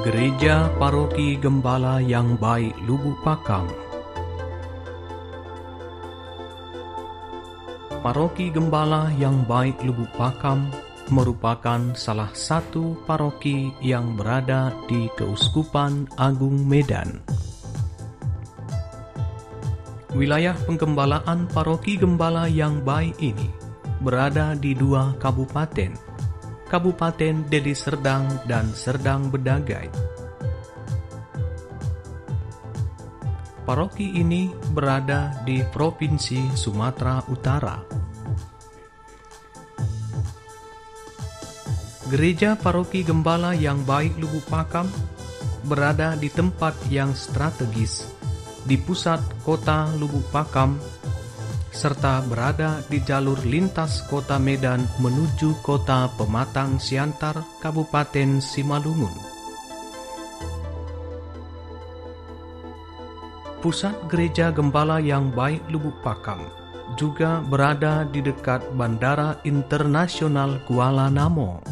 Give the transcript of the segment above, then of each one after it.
Gereja Paroki Gembala yang Baik Lubuk Pakam. Paroki Gembala yang Baik Lubuk Pakam merupakan salah satu paroki yang berada di Keuskupan Agung Medan. Wilayah penggembalaan Paroki Gembala yang Baik ini berada di dua kabupaten, Kabupaten Deli Serdang dan Serdang Bedagai. Paroki ini berada di Provinsi Sumatera Utara. Gereja Paroki Gembala yang Baik Lubuk Pakam berada di tempat yang strategis di pusat kota Lubuk Pakam, serta berada di jalur lintas kota Medan menuju kota Pematang Siantar, Kabupaten Simalungun. Pusat Gereja Gembala yang Baik Lubuk Pakam juga berada di dekat Bandara Internasional Kuala Namu.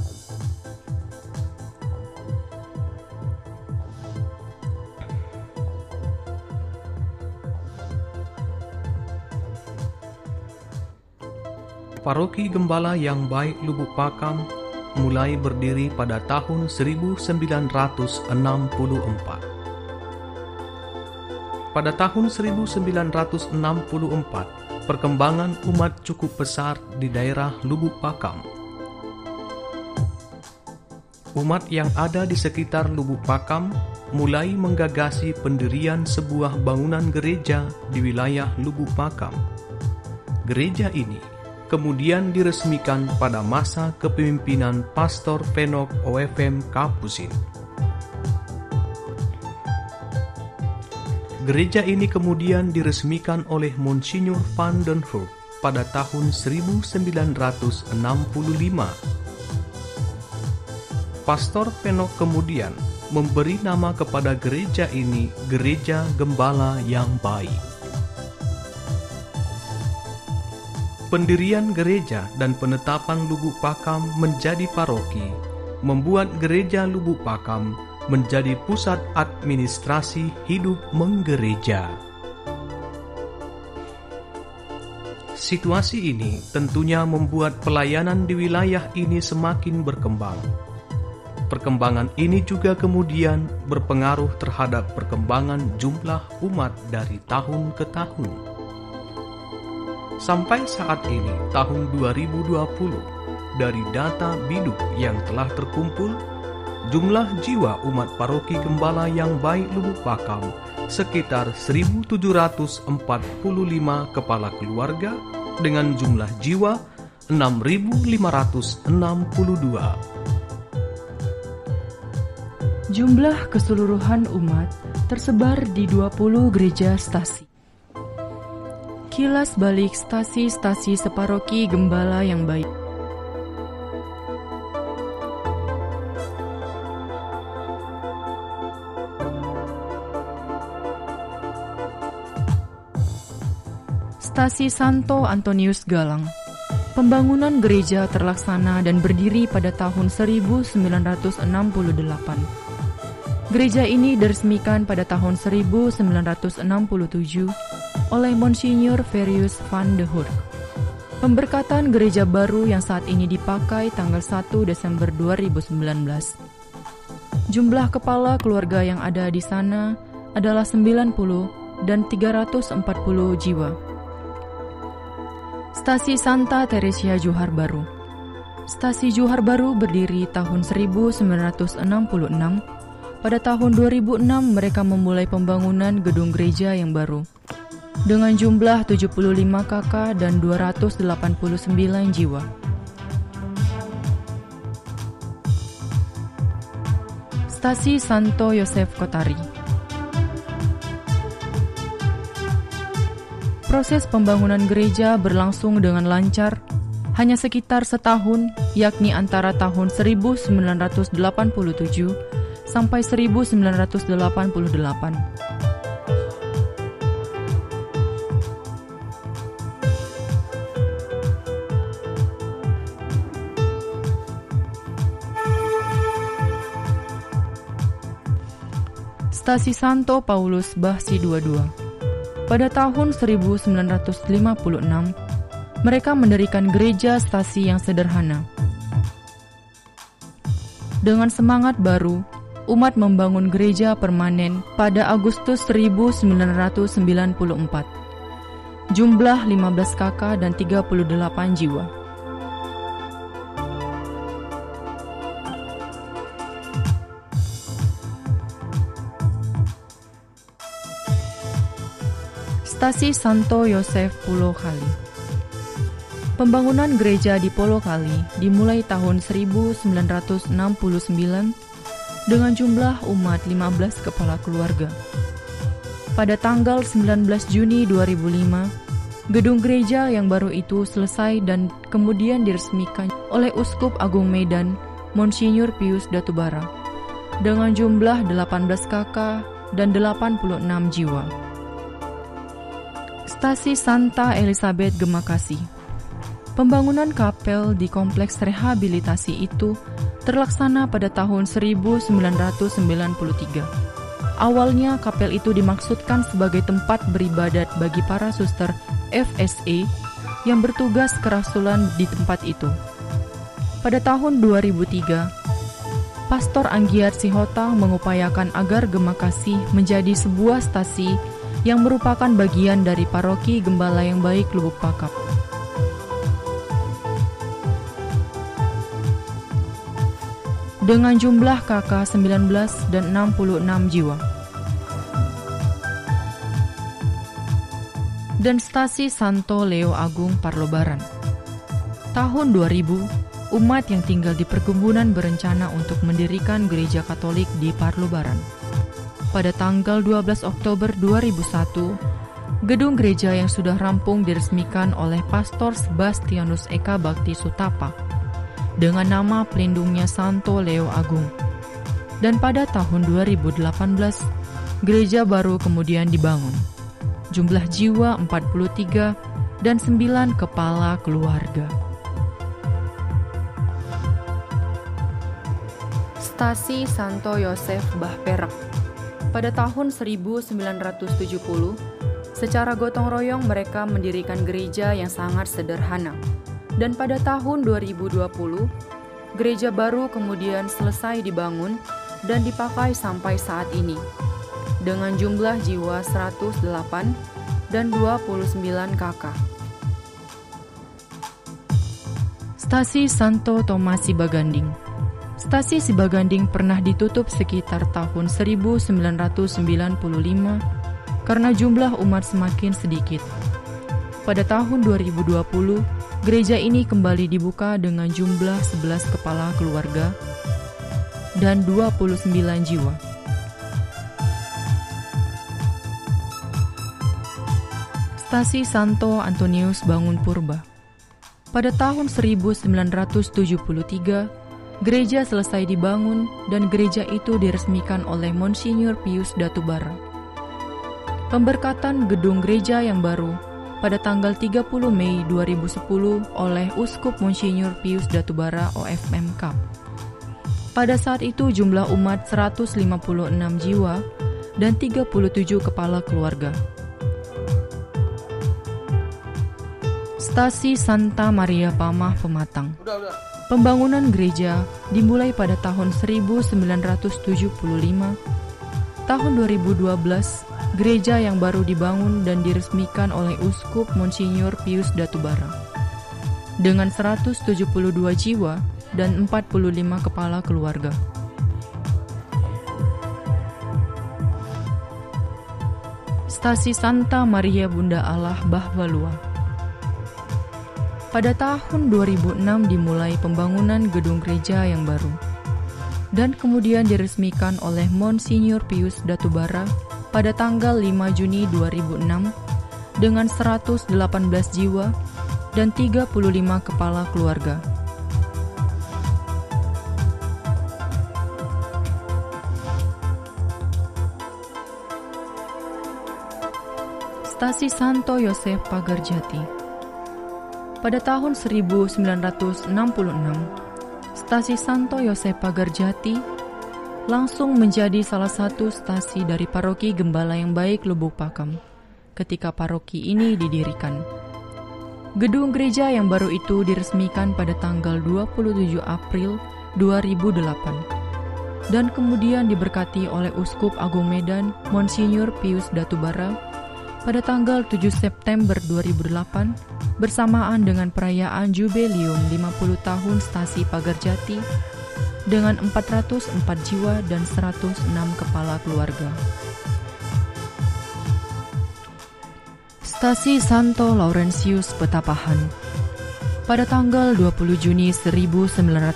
Paroki Gembala yang Baik Lubuk Pakam mulai berdiri pada tahun 1964. Pada tahun 1964, perkembangan umat cukup besar di daerah Lubuk Pakam. Umat yang ada di sekitar Lubuk Pakam mulai menggagasi pendirian sebuah bangunan gereja di wilayah Lubuk Pakam. Gereja ini kemudian diresmikan pada masa kepemimpinan Pastor Penok OFM Kapusin. Gereja ini kemudian diresmikan oleh Monsinyur van den Hurk pada tahun 1965. Pastor Penok kemudian memberi nama kepada gereja ini Gereja Gembala yang Baik. Pendirian gereja dan penetapan Lubuk Pakam menjadi paroki membuat Gereja Lubuk Pakam menjadi pusat administrasi hidup menggereja. Situasi ini tentunya membuat pelayanan di wilayah ini semakin berkembang. Perkembangan ini juga kemudian berpengaruh terhadap perkembangan jumlah umat dari tahun ke tahun. Sampai saat ini, tahun 2020, dari data Biduk yang telah terkumpul, jumlah jiwa umat Paroki Gembala yang Baik Lubuk Pakam sekitar 1.745 kepala keluarga dengan jumlah jiwa 6.562. Jumlah keseluruhan umat tersebar di 20 gereja stasi. Kilas balik stasi-stasi separoki Gembala yang Baik. Stasi Santo Antonius Galang. Pembangunan gereja terlaksana dan berdiri pada tahun 1968. Gereja ini diresmikan pada tahun 1967 oleh Monsinyur Verius van de Hurk. Pemberkatan gereja baru yang saat ini dipakai tanggal 1 Desember 2019. Jumlah kepala keluarga yang ada di sana adalah 90 dan 340 jiwa. Stasi Santa Teresia Johar Baru. Stasi Johar Baru berdiri tahun 1966. Pada tahun 2006 mereka memulai pembangunan gedung gereja yang baru dengan jumlah 75 kakak dan 289 jiwa. Stasi Santo Yosef Kotari. Proses pembangunan gereja berlangsung dengan lancar, hanya sekitar setahun, yakni antara tahun 1987 sampai 1988. Stasi Santo Paulus Basi 22. Pada tahun 1956, mereka mendirikan gereja stasi yang sederhana. Dengan semangat baru, umat membangun gereja permanen pada Agustus 1994. Jumlah 15 kakak dan 38 jiwa. Stasi Santo Yosef Pulau Kali. Pembangunan gereja di Pulau Kali dimulai tahun 1969 dengan jumlah umat 15 kepala keluarga. Pada tanggal 19 Juni 2005, gedung gereja yang baru itu selesai dan kemudian diresmikan oleh Uskup Agung Medan, Monsinyur Pius Datubara, dengan jumlah 18 kakak dan 86 jiwa. Stasi Santa Elizabeth Gemakasi. Pembangunan kapel di kompleks rehabilitasi itu terlaksana pada tahun 1993. Awalnya kapel itu dimaksudkan sebagai tempat beribadat bagi para suster FSA yang bertugas kerasulan di tempat itu. Pada tahun 2003, Pastor Anggiat Sihota mengupayakan agar Gemakasi menjadi sebuah stasi yang merupakan bagian dari paroki Gembala yang Baik Lubuk Pakam. Dengan jumlah kakak 19 dan 66 jiwa. Dan stasi Santo Leo Agung Parlobaran. Tahun 2000, umat yang tinggal di perkebunan berencana untuk mendirikan gereja Katolik di Parlobaran. Pada tanggal 12 Oktober 2001, gedung gereja yang sudah rampung diresmikan oleh Pastor Sebastianus Eka Bakti Sutapa dengan nama pelindungnya Santo Leo Agung. Dan pada tahun 2018, gereja baru kemudian dibangun. Jumlah jiwa 43 dan 9 kepala keluarga. Stasi Santo Yosef Bah Perak. Pada tahun 1970, secara gotong royong mereka mendirikan gereja yang sangat sederhana. Dan pada tahun 2020, gereja baru kemudian selesai dibangun dan dipakai sampai saat ini, dengan jumlah jiwa 108 dan 29 kakak. Stasi Santo Thomas Sibaganding. Stasi Sibaganding pernah ditutup sekitar tahun 1995 karena jumlah umat semakin sedikit. Pada tahun 2020, gereja ini kembali dibuka dengan jumlah 11 kepala keluarga dan 29 jiwa. Stasi Santo Antonius Bangun Purba. Pada tahun 1973, gereja selesai dibangun dan gereja itu diresmikan oleh Monsinyur Pius Datubara. Pemberkatan gedung gereja yang baru pada tanggal 30 Mei 2010 oleh Uskup Monsinyur Pius Datubara OFMK. Pada saat itu jumlah umat 156 jiwa dan 37 kepala keluarga. Stasi Santa Maria Pamah Pematang. Pembangunan gereja dimulai pada tahun 1975. Tahun 2012, gereja yang baru dibangun dan diresmikan oleh Uskup Monsinyur Pius Datubara dengan 172 jiwa dan 45 kepala keluarga. Stasi Santa Maria Bunda Allah Bahwalua. Pada tahun 2006 dimulai pembangunan gedung gereja yang baru dan kemudian diresmikan oleh Monsinyur Pius Datubara pada tanggal 5 Juni 2006 dengan 118 jiwa dan 35 kepala keluarga. Stasi Santo Yosef Pagarjati. Pada tahun 1966, Stasi Santo Yosef Pagarjati langsung menjadi salah satu stasi dari Paroki Gembala yang Baik Lubuk Pakam ketika paroki ini didirikan. Gedung gereja yang baru itu diresmikan pada tanggal 27 April 2008 dan kemudian diberkati oleh Uskup Agung Medan Monsinyur Pius Datubara pada tanggal 7 September 2008 bersamaan dengan perayaan jubileum 50 tahun Stasi Pagarjati dengan 404 jiwa dan 106 kepala keluarga. Stasi Santo Laurentius Petapahan pada tanggal 20 Juni 1962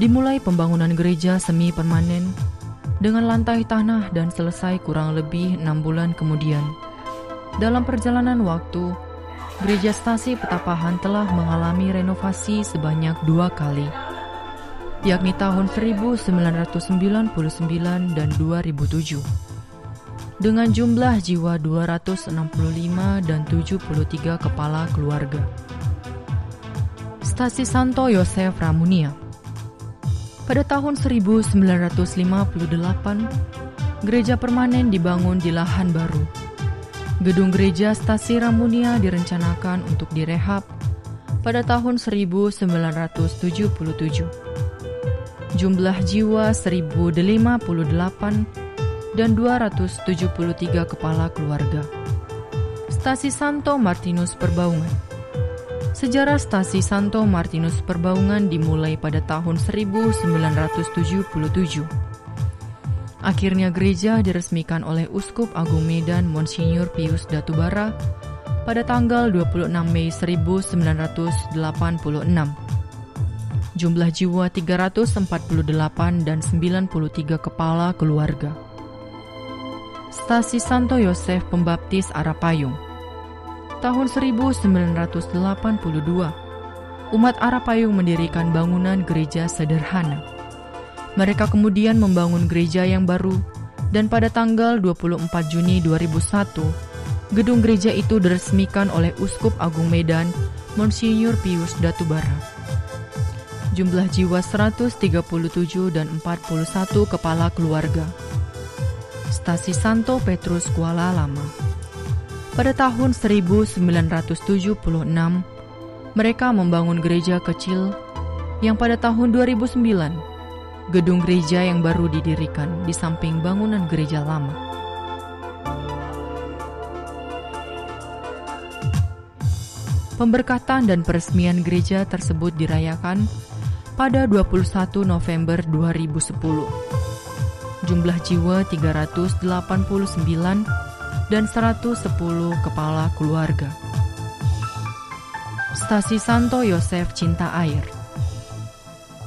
dimulai pembangunan gereja semi permanen dengan lantai tanah dan selesai kurang lebih 6 bulan kemudian. Dalam perjalanan waktu, gereja Stasi Petapahan telah mengalami renovasi sebanyak 2 kali, yakni tahun 1999 dan 2007, dengan jumlah jiwa 265 dan 73 kepala keluarga. Stasi Santo Yosef Ramunia. Pada tahun 1958, gereja permanen dibangun di lahan baru. Gedung gereja Stasi Ramunia direncanakan untuk direhab pada tahun 1977. Jumlah jiwa 1058 dan 273 kepala keluarga. Stasi Santo Martinus Perbaungan. Sejarah Stasi Santo Martinus Perbaungan dimulai pada tahun 1977. Akhirnya gereja diresmikan oleh Uskup Agung Medan Monsinyur Pius Datubara pada tanggal 26 Mei 1986. Jumlah jiwa 348 dan 93 kepala keluarga. Stasi Santo Yosef Pembaptis Arapayung. Tahun 1982, umat Arapayung mendirikan bangunan gereja sederhana. Mereka kemudian membangun gereja yang baru dan pada tanggal 24 Juni 2001, gedung gereja itu diresmikan oleh Uskup Agung Medan Monsinyur Pius Datubara. Jumlah jiwa 137 dan 41 kepala keluarga. Stasi Santo Petrus Kuala Lama. Pada tahun 1976, mereka membangun gereja kecil yang pada tahun 2009, gedung gereja yang baru didirikan di samping bangunan gereja lama. Pemberkatan dan peresmian gereja tersebut dirayakan pada 21 November 2010. Jumlah jiwa 389 dan 110 kepala keluarga. Stasi Santo Yosef Cinta Air.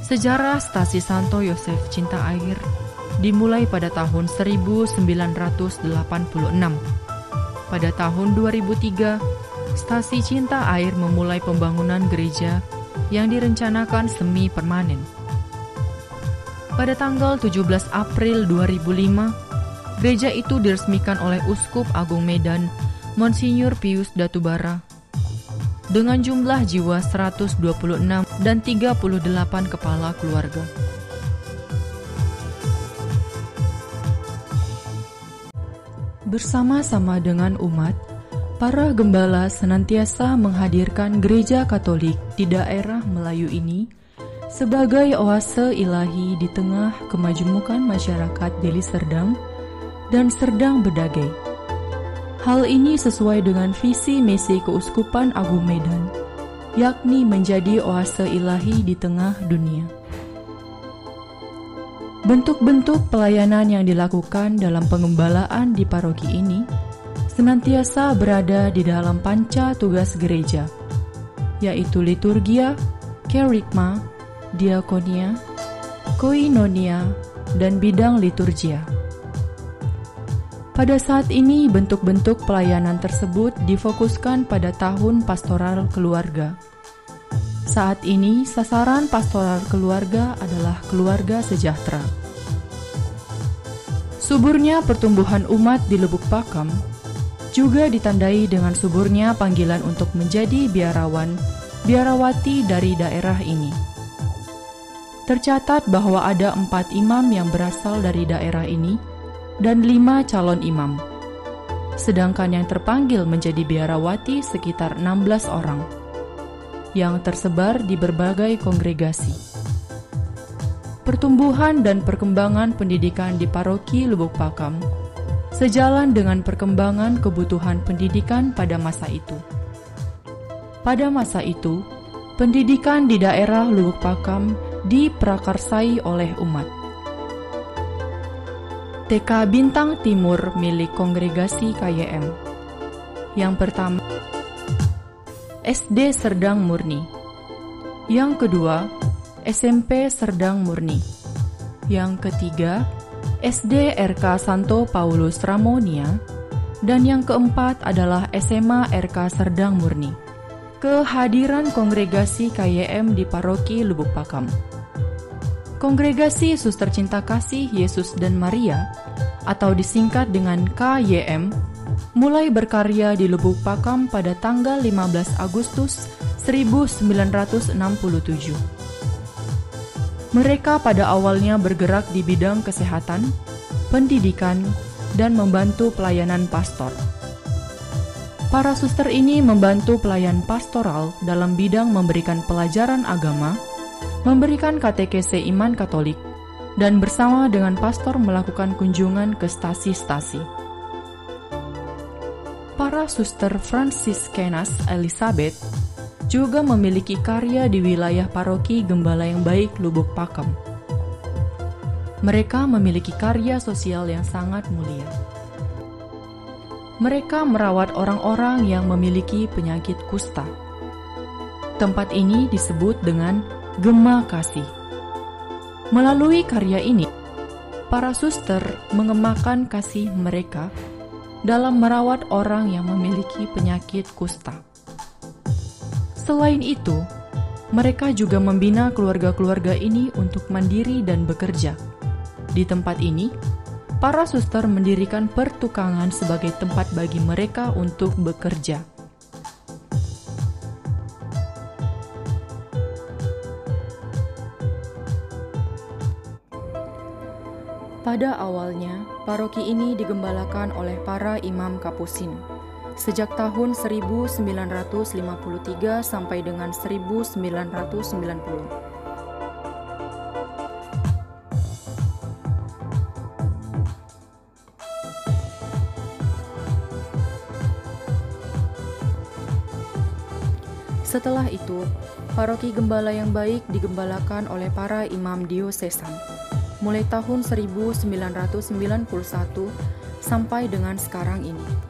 Sejarah Stasi Santo Yosef Cinta Air dimulai pada tahun 1986. Pada tahun 2003, Stasi Cinta Air memulai pembangunan gereja yang direncanakan semi permanen. Pada tanggal 17 April 2005, gereja itu diresmikan oleh Uskup Agung Medan Monsinyur Pius Datubara dengan jumlah jiwa 126 dan 38 kepala keluarga. Bersama-sama dengan umat, para gembala senantiasa menghadirkan gereja Katolik di daerah Melayu ini sebagai oase ilahi di tengah kemajemukan masyarakat Deli Serdang dan Serdang Bedagai. Hal ini sesuai dengan visi misi Keuskupan Agung Medan, yakni menjadi oase ilahi di tengah dunia. Bentuk-bentuk pelayanan yang dilakukan dalam pengembalaan di paroki ini senantiasa berada di dalam panca tugas gereja, yaitu liturgia, kerigma, diakonia, koinonia, dan bidang liturgia. Pada saat ini, bentuk-bentuk pelayanan tersebut difokuskan pada tahun pastoral keluarga. Saat ini, sasaran pastoral keluarga adalah keluarga sejahtera. Suburnya pertumbuhan umat di Lubuk Pakam juga ditandai dengan suburnya panggilan untuk menjadi biarawan, biarawati dari daerah ini. Tercatat bahwa ada 4 imam yang berasal dari daerah ini dan 5 calon imam. Sedangkan yang terpanggil menjadi biarawati sekitar 16 orang yang tersebar di berbagai kongregasi. Pertumbuhan dan perkembangan pendidikan di paroki Lubuk Pakam sejalan dengan perkembangan kebutuhan pendidikan pada masa itu. Pada masa itu, pendidikan di daerah Lubuk Pakam diprakarsai oleh umat. TK Bintang Timur milik kongregasi KYM. Yang pertama, SD Serdang Murni. Yang kedua, SMP Serdang Murni. Yang ketiga, SD RK Santo Paulus Ramonia. Dan yang keempat adalah SMA RK Serdang Murni. Kehadiran kongregasi KYM di paroki Lubuk Pakam. Kongregasi Suster Cinta Kasih Yesus dan Maria, atau disingkat dengan KYM, mulai berkarya di Lubuk Pakam pada tanggal 15 Agustus 1967. Mereka pada awalnya bergerak di bidang kesehatan, pendidikan, dan membantu pelayanan pastor. Para suster ini membantu pelayan pastoral dalam bidang memberikan pelajaran agama, memberikan katekese iman Katolik, dan bersama dengan pastor melakukan kunjungan ke stasi-stasi. Para suster Fransiskenas Elizabeth juga memiliki karya di wilayah paroki Gembala yang Baik Lubuk Pakam. Mereka memiliki karya sosial yang sangat mulia. Mereka merawat orang-orang yang memiliki penyakit kusta. Tempat ini disebut dengan Gema Kasih. Melalui karya ini, para suster mengemakan kasih mereka dalam merawat orang yang memiliki penyakit kusta. Selain itu, mereka juga membina keluarga-keluarga ini untuk mandiri dan bekerja. Di tempat ini, para suster mendirikan pertukangan sebagai tempat bagi mereka untuk bekerja. Pada awalnya, paroki ini digembalakan oleh para imam Kapusin sejak tahun 1953 sampai dengan 1990. Setelah itu, paroki Gembala yang Baik digembalakan oleh para imam diosesan mulai tahun 1991 sampai dengan sekarang ini.